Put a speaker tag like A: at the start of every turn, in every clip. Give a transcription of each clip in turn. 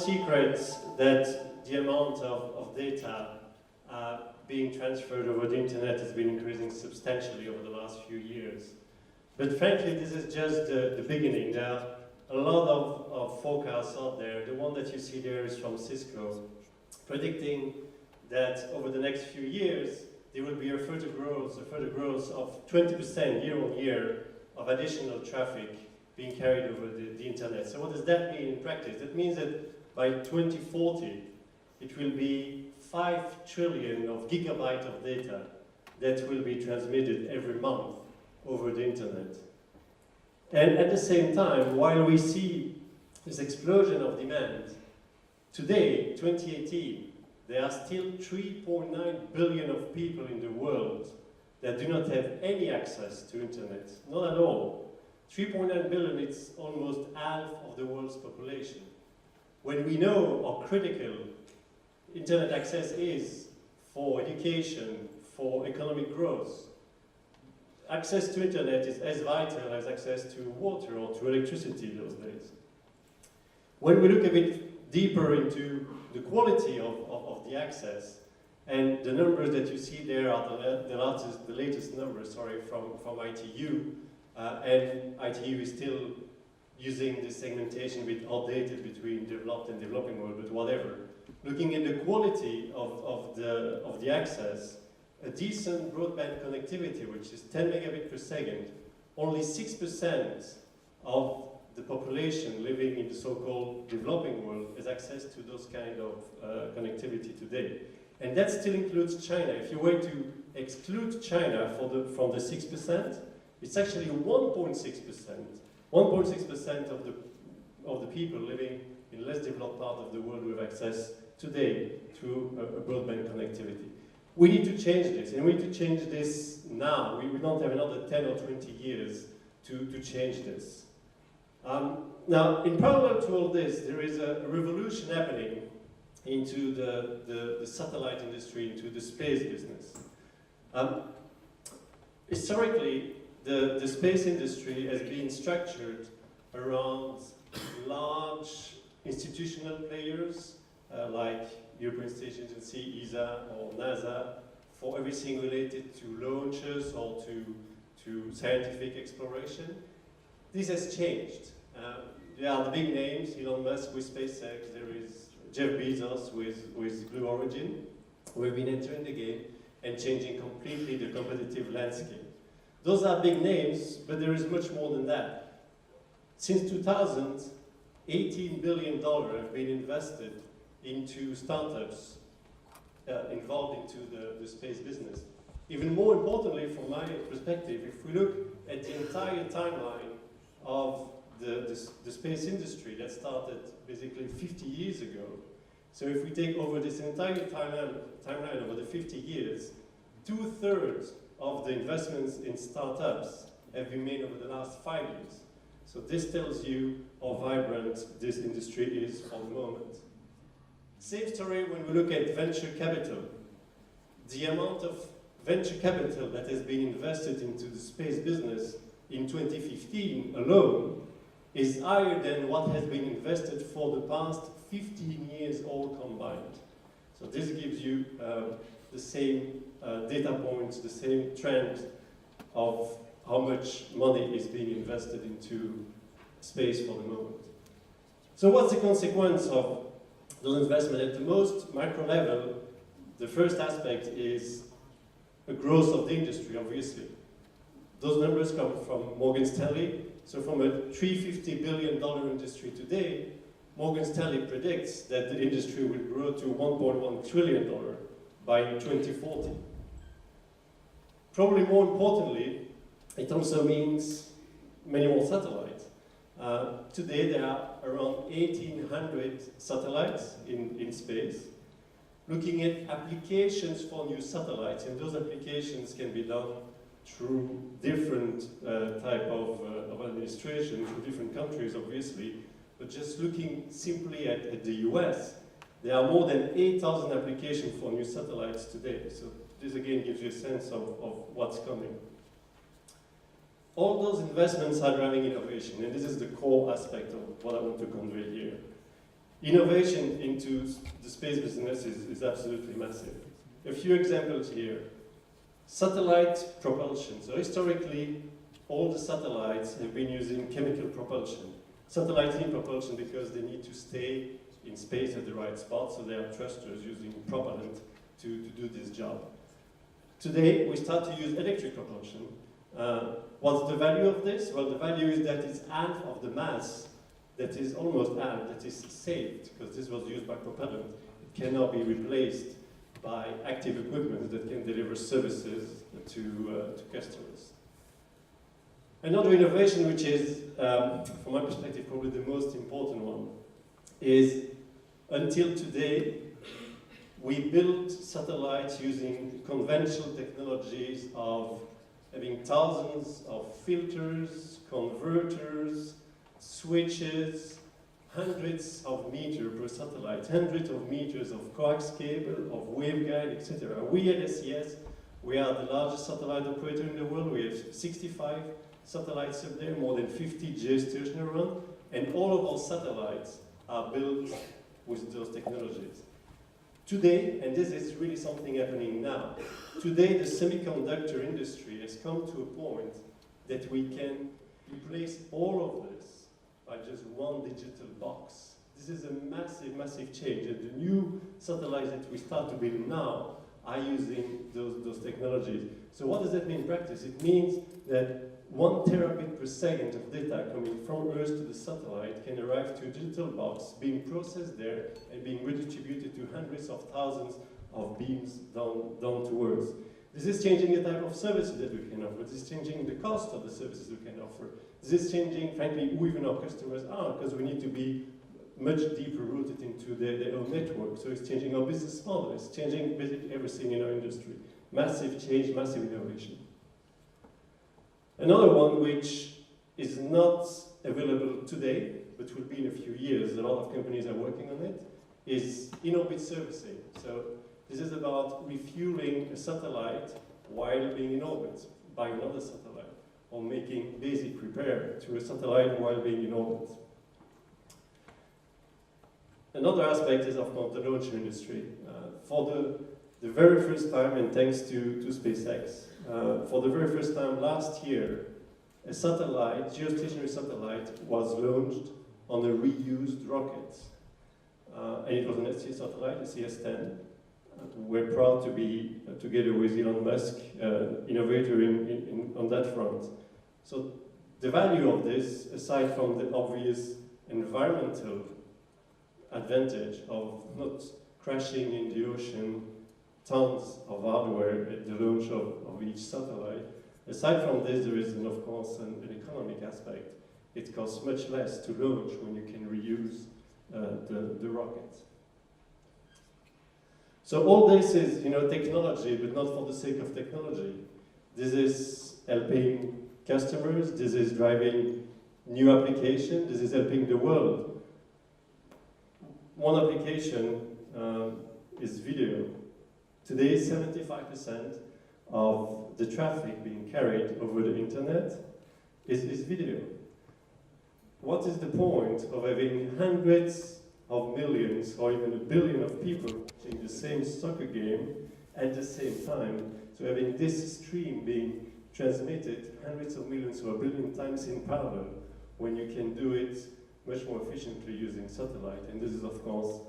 A: secret that the amount of data being transferred over the internet has been increasing substantially over the last few years. But frankly, this is just the beginning. There are a lot of forecasts out there. The one that you see there is from Cisco, predicting that over the next few years, there will be a further growth of 20% year on year of additional traffic being carried over the internet. So what does that mean in practice? That means that by 2040, it will be 5 trillion of gigabytes of data that will be transmitted every month over the internet. And at the same time, while we see this explosion of demand, today, 2018, there are still 3.9 billion of people in the world that do not have any access to internet, not at all. 3.9 billion is almost half of the world's population. When we know how critical internet access is for education, for economic growth, access to internet is as vital as access to water or to electricity those days. When we look a bit deeper into the quality of the access, and the numbers that you see there are the latest numbers, from ITU, and ITU is still using this segmentation a bit outdated between developed and developing world, but whatever. Looking at the quality of the access, a decent broadband connectivity, which is 10 megabit per second, only 6% of the population living in the so-called developing world has access to those kind of connectivity today. And that still includes China. If you were to exclude China from the 6%, it's actually 1.6%. 1.6% of the people living in less developed part of the world who have access today to a broadband connectivity. We need to change this, and we need to change this now. We don't have another 10 or 20 years to change this. Now, in parallel to all this, there is a revolution happening into the satellite industry, into the space business. Historically, the space industry has been structured around large institutional players like European Space Agency, ESA, or NASA, for everything related to launches or to scientific exploration. This has changed. There are the big names, Elon Musk with SpaceX, there is Jeff Bezos with Blue Origin, who have been entering the game and changing completely the competitive landscape. Those are big names, but there is much more than that. Since 2000, $18 billion have been invested into startups involved into the space business. Even more importantly, from my perspective, if we look at the entire timeline of the space industry that started basically 50 years ago, so if we take over this entire timeline over the 50 years, 2/3 of the investments in startups have been made over the last 5 years. So this tells you how vibrant this industry is for the moment. Same story when we look at venture capital. The amount of venture capital that has been invested into the space business in 2015 alone is higher than what has been invested for the past 15 years all combined. So this gives you the same data points, the same trend of how much money is being invested into space for the moment. So what's the consequence of the investment? At the most micro level, the first aspect is a growth of the industry, obviously. Those numbers come from Morgan Stanley. So from a $350 billion industry today, Morgan Stanley predicts that the industry will grow to $1.1 trillion by 2040. Probably more importantly, it also means many more satellites. Today there are around 1,800 satellites in space. Looking at applications for new satellites, and those applications can be done through different type of administration, through different countries obviously, but just looking simply at the US, there are more than 8,000 applications for new satellites today. So this again gives you a sense of what's coming. All those investments are driving innovation, and this is the core aspect of what I want to convey here. innovation into the space business is absolutely massive. A few examples here. Satellite propulsion. So historically, all the satellites have been using chemical propulsion. Satellites need propulsion because they need to stay in space at the right spot, so they are thrusters using propellant to do this job. Today, we start to use electric propulsion. What's the value of this? Well, the value is that it's half of the mass, that is almost half, that is saved, because this was used by propellant. It cannot be replaced by active equipment that can deliver services to customers. Another innovation, which is, from my perspective, probably the most important one, is until today, we built satellites using conventional technologies of having thousands of filters, converters, switches, hundreds of meters per satellite, hundreds of meters of coax cable, of waveguide, etc. We at SES, we are the largest satellite operator in the world. We have 65 satellites up there, more than 50 geostationary around, and all of our satellites are built with those technologies. Today, and this is really something happening now, today the semiconductor industry has come to a point that we can replace all of this by just one digital box. This is a massive, massive change, and the new satellites that we start to build now are using those technologies. So what does that mean in practice? It means that 1 terabit per second of data coming from Earth to the satellite can arrive to a digital box, being processed there and being redistributed to hundreds of thousands of beams down to Earth. This is changing the type of services that we can offer. This is changing the cost of the services we can offer. This is changing, frankly, who even our customers are, because we need to be much deeper rooted into their own network. So it's changing our business model. It's changing basically everything in our industry. Massive change, massive innovation. Another one which is not available today, but will be in a few years, a lot of companies are working on it, is in-orbit servicing. So this is about refueling a satellite while being in orbit by another satellite, or making basic repair to a satellite while being in orbit. Another aspect is, of course, the launch industry. For the very first time, and thanks to SpaceX, for the very first time last year, a satellite, geostationary satellite, was launched on a reused rocket. And it was an SES satellite, a CS-10. We're proud to be, together with Elon Musk, innovator on that front. So the value of this, aside from the obvious environmental advantage of not crashing in the ocean tons of hardware at the launch of each satellite, aside from this, there is, of course, an economic aspect. It costs much less to launch when you can reuse the rocket. So all this is, technology, but not for the sake of technology. This is helping customers. This is driving new applications. This is helping the world. One application is video. Today, 75% of the traffic being carried over the internet is video. What is the point of having hundreds of millions or even a billion of people watching the same soccer game at the same time? So having this stream being transmitted hundreds of millions or a billion times in parallel, when you can do it much more efficiently using satellite. And this is, of course,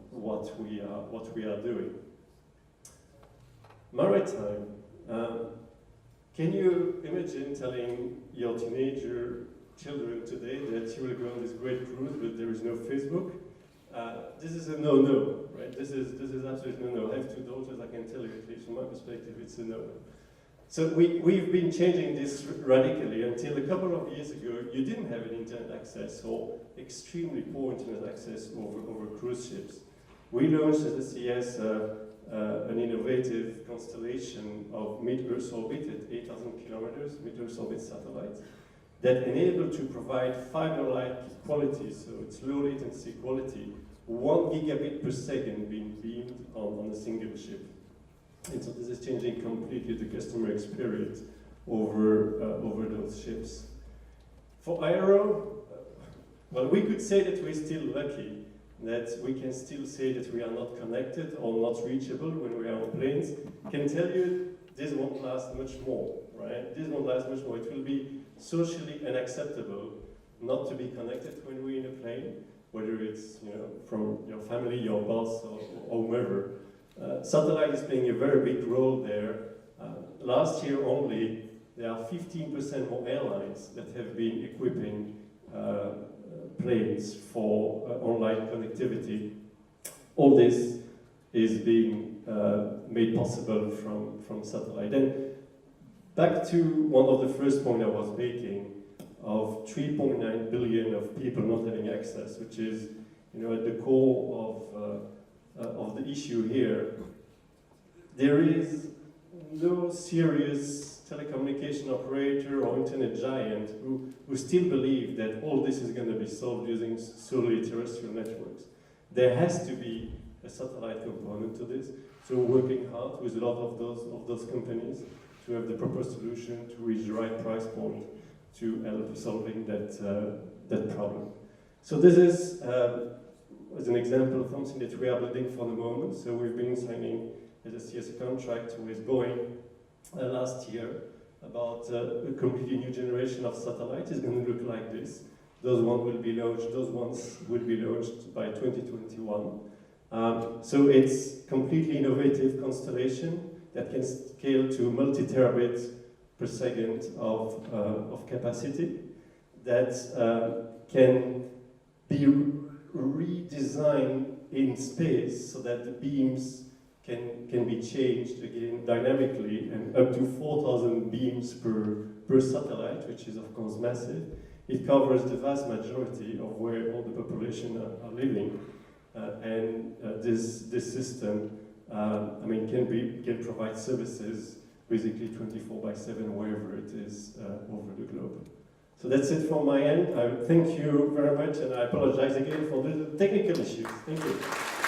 A: what we are doing. Maritime. Can you imagine telling your teenager children today that you will go on this great cruise, but there is no Facebook? This is a no-no, right? This is absolutely no-no. I have 2 daughters, I can tell you, at least from my perspective, it's a no-no. So we've been changing this radically until a couple of years ago, you didn't have an internet access or extremely poor internet access over cruise ships. We launched at SES an innovative constellation of mid-Earth orbit at 8,000 kilometers, mid-Earth orbit satellites, that enable to provide fiber-like quality, so it's low latency quality, 1 gigabit per second being beamed on a single ship. And so this is changing completely the customer experience over those ships. For aero, well, we could say that we're still lucky. that we can still say that we are not connected or not reachable when we are on planes, can tell you this won't last much more, right? This won't last much more. It will be socially unacceptable not to be connected when we're in a plane, whether it's from your family, your boss, or whomever. Satellite is playing a very big role there. Last year only, there are 15% more airlines that have been equipping planes for online connectivity. All this is being made possible from satellite. And back to one of the first points I was making, of 3.9 billion of people not having access, which is at the core of the issue here. There is no serious telecommunication operator or internet giant who still believe that all this is going to be solved using solely terrestrial networks. There has to be a satellite component to this, so we're working hard with a lot of those companies to have the proper solution, to reach the right price point, to help solving that problem. So this is, as an example, of something that we are building for the moment. So we've been signing as a SES contract with Boeing last year about a completely new generation of satellites. It's going to look like this. Those ones will be launched by 2021. So it's completely innovative constellation that can scale to multi-terabits per second of capacity, that can be redesigned in space so that the beams can be changed again dynamically, and up to 4,000 beams per satellite, which is of course massive. It covers the vast majority of where all the population are living, and this system, can provide services basically 24/7 wherever it is over the globe. So that's it from my end. I thank you very much, and I apologize again for the technical issues. Thank you.